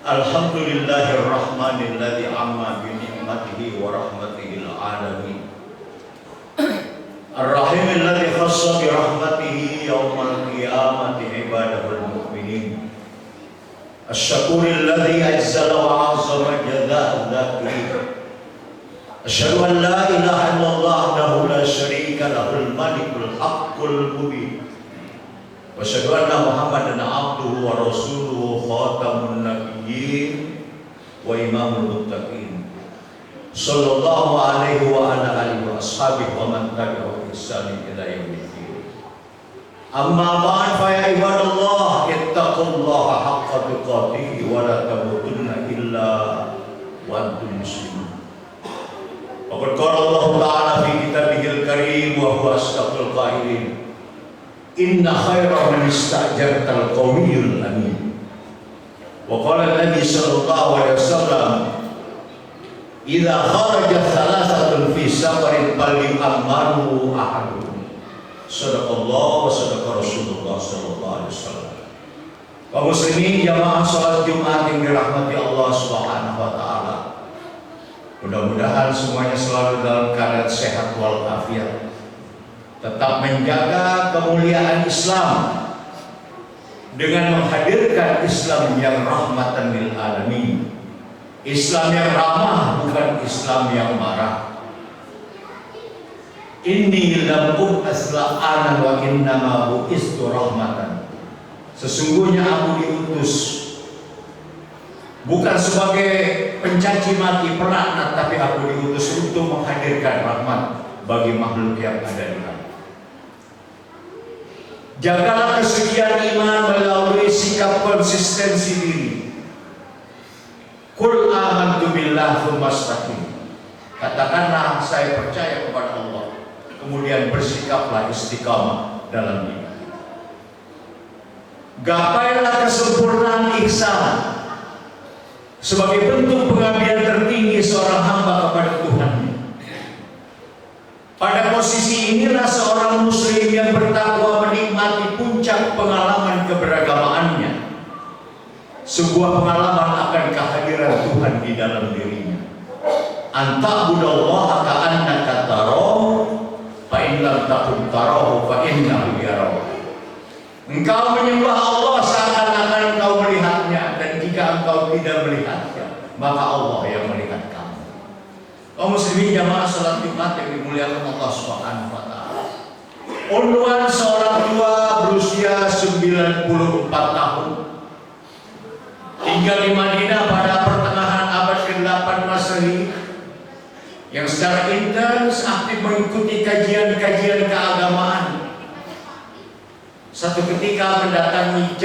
Alhamdulillahirrahmanilladzi amma bi ni'matihi wa rahmatihi al-alamin. Ar-rahim alladzi khassa bi rahmatihi yawmal qiyamati ibadahul mu'minin. Asy-syakur alladzi ajzala wa 'azzama jazaa'a dzakirin. Asyhadu an la ilaha illallah wahdahu la syarika lahul malikul haqqul mubin. Wa asyhadu anna Muhammadan abduhu wa rasuluhu khatamun nabiyyin wa imamul muttaqin. Sallallahu alaihi wa ala alihi wa ashabihi wa man tabi'ahu bi ihsan ila yaumiddin. Amma ba'd fa ya ibadallah ittaqullaha haqqa tuqatih wa la tamutunna illa wa antum muslimun. Wa qad qala Allah ta'ala fi kitabihil karim wa huwa asdaqul qailin. Inna khaira man istajartal qawiyyul amin. Wa qala Nabi sallallahu alaihi wasallam, idza kharaja thalathatun fi safarin falyu'ammaru ahaduhum. Sadaqallahu wa sadaqa Rasulullah sallallahu alaihi wasallam. Kaum muslimin jamaah salat Jumat yang dirahmati Allah Subhanahu wa taala. Mudah-mudahan semuanya selalu dalam keadaan sehat walafiat. Tetap menjaga kemuliaan Islam dengan menghadirkan Islam yang rahmatan lil alamin, Islam yang ramah, bukan Islam yang marah. Inni lam ub'ats la'anan wa innama bu'istu rahmatan. Sesungguhnya aku diutus bukan sebagai pencaci maki pelaknat, tapi aku diutus untuk menghadirkan rahmat bagi makhluk yang ada di alam. Jagalah kesucian iman melalui sikap konsistensi diri. Qul amantu billah tsumma istaqim. Katakanlah saya percaya kepada Allah, kemudian bersikaplah istiqamah dalam iman. Gapailah kesempurnaan ihsan sebagai bentuk pengabdian tertinggi seorang hamba kepada Tuhannya. Pada posisi inilah seorang muslim yang bertakwa menikmati puncak pengalaman keberagamaannya, sebuah pengalaman akan kehadiran Tuhan di dalam dirinya. Anta'budallaha ka'annaka tarahu fa in lam takun tarahu fa innahu yarahu. Engkau menyembah Allah seakan-akan engkau melihatnya, dan jika engkau tidak melihatnya, maka Allah yang melihat kamu. Kaum muslimin jamaah salat Jumat yang dimuliakan Allah Subhanahu wa taala. Unwan seorang tua berusia 94 tahun tinggal di Madinah pada pertengahan abad ke-8 Masehi, yang secara intens aktif mengikuti kajian-kajian keagamaan. Satu ketika mendatangi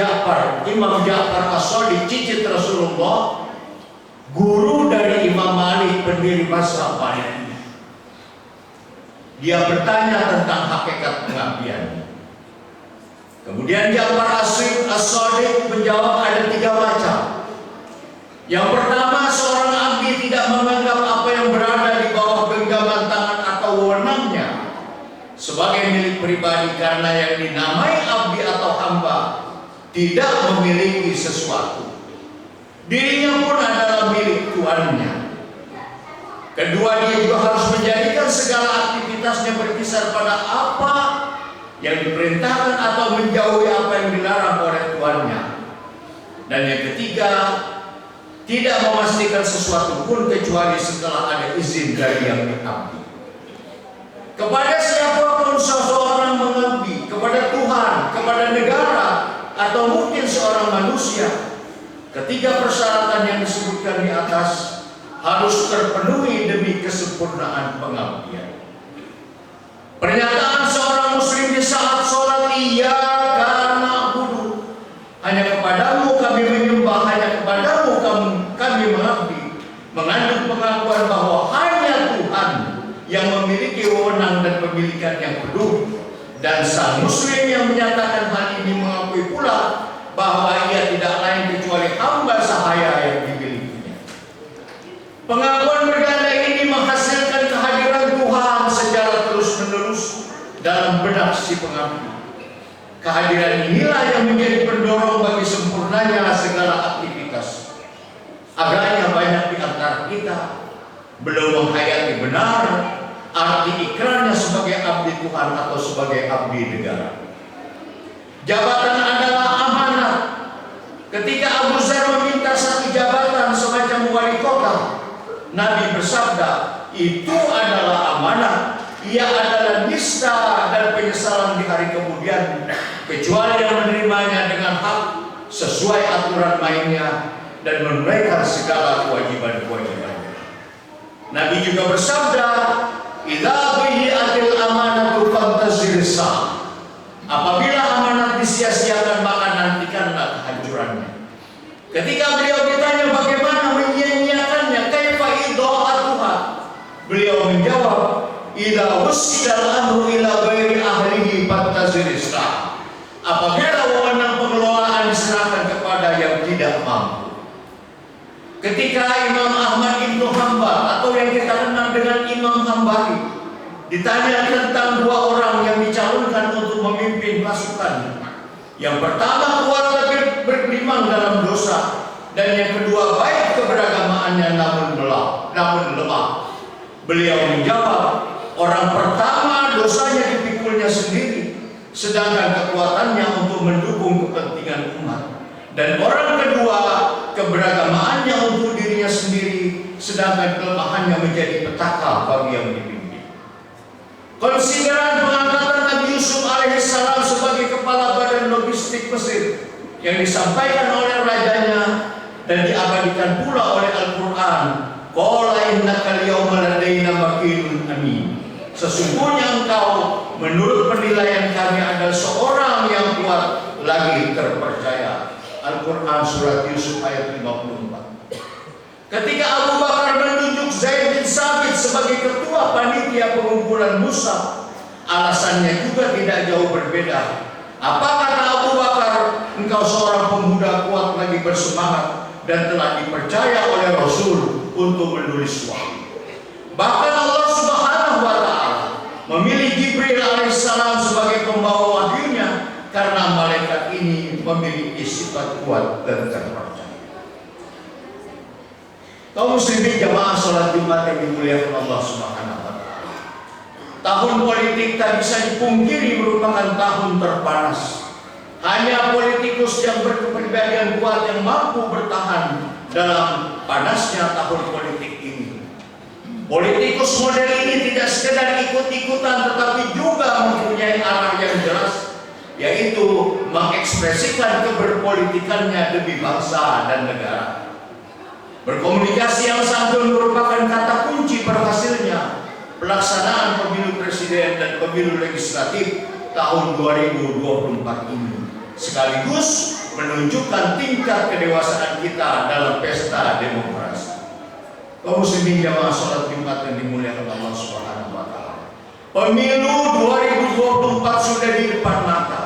Imam Ja'far As-Shadiq, cicit Rasulullah, guru dari Imam Malik, pendiri mazhab Maliki. Dia bertanya tentang hakikat pengabdian. Kemudian Ja'far As-Shadiq menjawab ada 3 macam. Yang pertama, seorang abdi tidak menganggap apa yang berada di bawah genggaman tangan atau wewenangnya sebagai milik pribadi, karena yang dinamai abdi atau hamba tidak memiliki sesuatu. Dirinya pun adalah milik tuannya. Kedua, dia juga harus menjadikan segala aktivitasnya berkisar pada apa yang diperintahkan atau menjauhi apa yang dilarang oleh tuannya. Dan yang ketiga, tidak memastikan sesuatu pun kecuali setelah ada izin dari yang diabdi. Kepada siapapun seseorang mengabdi, kepada Tuhan, kepada negara, atau mungkin seorang manusia, ketiga persyaratan yang disebutkan di atas harus terpenuhi demi kesempurnaan pengabdian. Pernyataan seorang muslim di saat sholat, iyyaka na'budu, hanya kepadamu kami menyembah, hanya kepadamu kami mengabdi, mengandung pengakuan bahwa hanya Tuhan yang memiliki wewenang dan pemilikan yang penuh. Dan sang muslim yang menyatakan hal ini mengakui pula bahwa ia tidak lain kecuali hamba sahaya yang dimilikinya. Pengakuan berganda ini menghasilkan kehadiran Tuhan secara terus-menerus dalam benak si pengabdi. Kehadiran inilah yang menjadi pendorong bagi sempurnanya segala belum menghayati benar arti ikrarnya sebagai abdi Tuhan atau sebagai abdi negara. Jabatan adalah amanat. Ketika Abu Dzar meminta satu jabatan semacam wali kota, Nabi bersabda, itu adalah amanat. Ia adalah nista dan penyesalan di hari kemudian, kecuali yang menerimanya dengan hak sesuai aturan mainnya dan menunaikan segala kewajiban-kewajibannya. Nabi juga bersabda, "Idza dhi'atil amanatu fantazir sa'ah." Apabila amanat disia-siakan, maka nantikanlah kehancurannya. Ketika beliau ditanya bagaimana menyia-nyiakannya, kaifa idha'atuha, beliau menjawab, "Idza wussidal amru ila ghairi ahlihi fantazir sa'ah." Apabila wewenang pengelolaan diserahkan kepada yang tidak mampu. Ketika Imam Ahmad Ibnu Hanbal atau yang kita kenal dengan Imam Hambali ditanya tentang dua orang yang dicalonkan untuk memimpin pasukan. Yang pertama keluarga bergelimang dalam dosa, dan yang kedua baik keberagamaannya namun lemah. Beliau menjawab, orang pertama dosanya dipikulnya sendiri, sedangkan kekuatannya untuk mendukung kepentingan umat. Dan orang kedua keberagamaannya untuk dirinya sendiri, sedangkan kelemahannya menjadi petaka bagi yang dipimpin. Konsideran pengangkatan Nabi Yusuf alaihissalam sebagai kepala badan logistik Mesir yang disampaikan oleh rajanya dan diabadikan pula oleh Al-Quran, qala innaka al-yawma ladaina makinun amin. Sesungguhnya engkau menurut penilaian kami adalah seorang yang kuat lagi terpercaya. Al-Quran surat Yusuf ayat 54. Ketika Abu Bakar menunjuk Zaid bin Sabit sebagai ketua panitia pengumpulan Musa, alasannya juga tidak jauh berbeda. Apa kata Abu Bakar? Engkau seorang pemuda kuat lagi bersemangat dan telah dipercaya oleh Rasul untuk menulis wahyu. Bahkan Allah Subhanahu wa Ta'ala memilih Jibril alaihissalam sebagai pembawa wahyunya karena malaikat ini memiliki sifat kuat dan terpercaya. Kaum muslimin jamaah salat Jumat yang dimuliakan Allah Subhanahu wa Ta'ala. Tahun politik tak bisa dipungkiri merupakan tahun terpanas. Hanya politikus yang berkepribadian kuat yang mampu bertahan dalam panasnya tahun politik ini. Politikus model ini tidak sekedar ikut-ikutan, tetapi juga mempunyai arah yang jelas, yaitu mengekspresikan keberpolitikannya demi bangsa dan negara. Berkomunikasi yang santun merupakan kata kunci berhasilnya pelaksanaan pemilu presiden dan pemilu legislatif tahun 2024 ini, sekaligus menunjukkan tingkat kedewasaan kita dalam pesta demokrasi. Kaum muslimin jamaah salat Jumat yang dimuliakan Allah Subhanahu wa Ta'ala. Pemilu 2024 sudah di depan mata.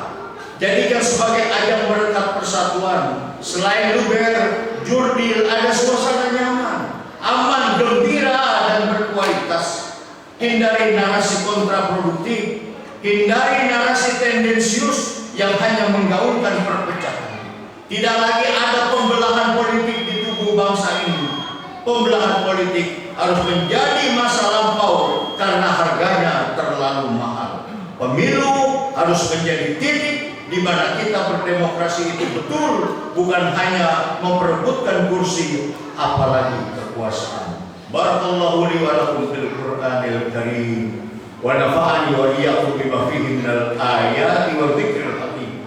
Jadikan sebagai ajang merekat persatuan. Selain luber, jurdil, ada suasana nyaman, aman, gembira, dan berkualitas. Hindari narasi kontraproduktif, hindari narasi tendensius yang hanya menggaungkan perpecahan. Tidak lagi ada pembelahan politik di tubuh bangsa ini. Pembelahan politik harus menjadi masa lampau karena harganya terlalu mahal. Pemilu harus menjadi titik di mana kita berdemokrasi itu betul, bukan hanya memperebutkan kursi, apalagi kekuasaan. Barakallahu li wa lakum fil Qur'anil Karim wa nafa'ani wa iyyakum bima fihi minal ayati wa dzikril hakim.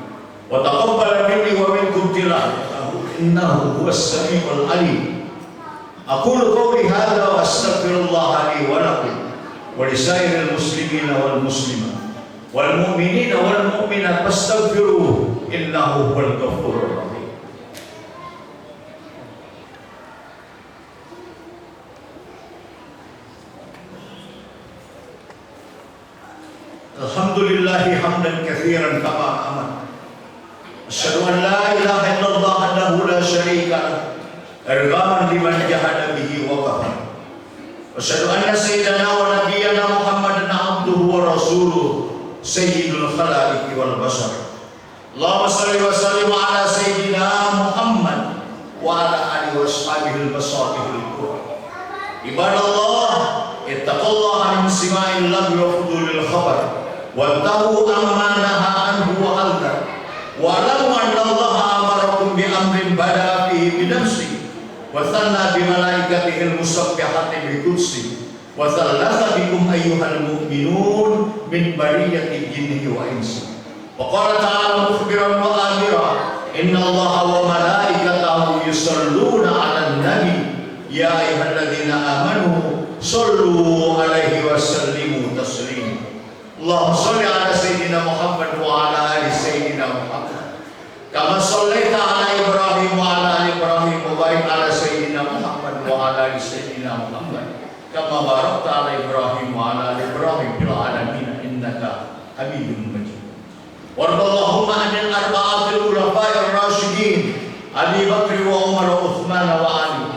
Wa taqabbal minni wa minkum tilawatahu innahu huwas samiul alim. Aqulu qawli hadza wa astaghfirullah li wa lakum wa lisairil muslimina wal muslimat wal mu'minina wal mu'minat fastaghfiruhu innahu huwal ghafurur rahim. Alhamdulillahi hamdan katsiran kama amar. Asyhadu an la ilaha illallah wahdahu la syarika lahu irghaman liman jahada bihi wa kafar. Asyhadu anna sayyidana wa nabiyyana Muhammadan abduhu wa rasuluhu sayyidul khalaiqi wal bashar. Allahumma shalli wa sallim ala sayyidina Muhammad wa ala alihi wa sahbihi al-masabihil qur'an. Ibadallah سماع اللغو وفضول الخبر وانتهوا عما نهى عنه وحذر واعلموا أن الله أمركم بأمر بدأ فيه بنفسه وثنى بملائكته المسبحة بقدسه وثلث بكم أيها المؤمنون من برية الجن والإنس وقال تعالى مخبرا وآمرا إن الله وملائكته يصلون على النبي يا أيها الذين آمنوا صلوا عليه وسلموا تسليما اللهم صل على سيدنا محمد وعلى آل سيدنا محمد كما صليت على إبراهيم وعلى آل إبراهيم وبارك على سيدنا محمد وعلى آل سيدنا محمد كما باركت على إبراهيم وعلى آل إبراهيم في العالمين إنك حميد مجيد وارض اللهم عن الأربعة الخلفاء الراشدين أبي بكر وعمر وعثمان وعلي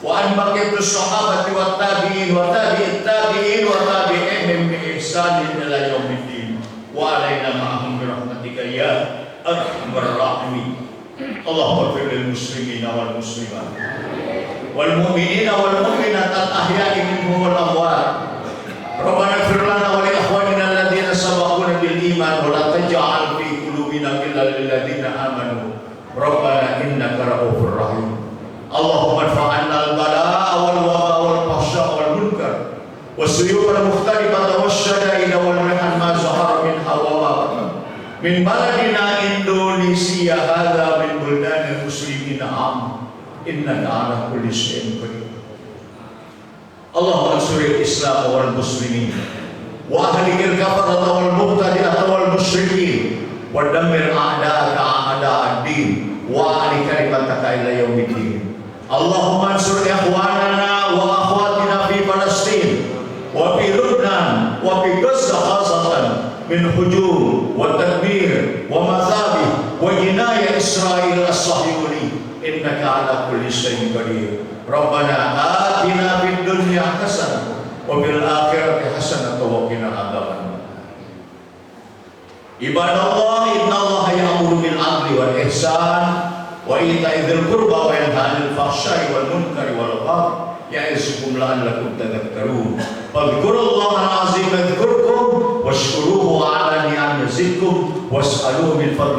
وعن بقية الصحابة والتابعين وتابع التابعين وتابعيهم بإحسان إلى يوم الدين وعلينا معهم برحمتك يا أرحم الراحمين اللهم اغفر للمسلمين والمسلمات والمؤمنين والمؤمنات الأحياء منهم والأموات ربنا اغفر لنا ولإخواننا الذين سبقونا بالإيمان ولا تجعل في قلوبنا غلا للذين آمنوا ربنا إنك رؤوف رحيم اللهم ارفع عنا البلاء والوباء والفحشاء والمنكر والسيوف المختلفة والشدائد والمحن ما ظهر منها وما بطن من بلدنا إندونيسيا هذا من بلدان المسلمين عامة إنك على كل شيء قدير اللهم انصر الإسلام والمسلمين وأهلك الكفرة والمبتدئة والمشركين ودمر أعداءك أعداء الدين وأعل كلمتك إلى يوم الدين اللهم انصر إخواننا وأخواتنا في فلسطين وفي لبنان وفي غزة خاصة من هجوم وتدمير ومذابح وجناية إسرائيل الصهيوني إنك على كل شيء قدير ربنا آتنا في الدنيا حسنة وفي الآخرة حسنة وقنا عذاب النار عباد الله إن الله يأمر بالعدل والإحسان وإيتاء ذي القربى وينهى عن الفحشاء والمنكر والبغي يعظكم لعلكم تذكرون فاذكروا الله العظيم يذكركم واشكروه على نعم يزدكم واسألوه من فضله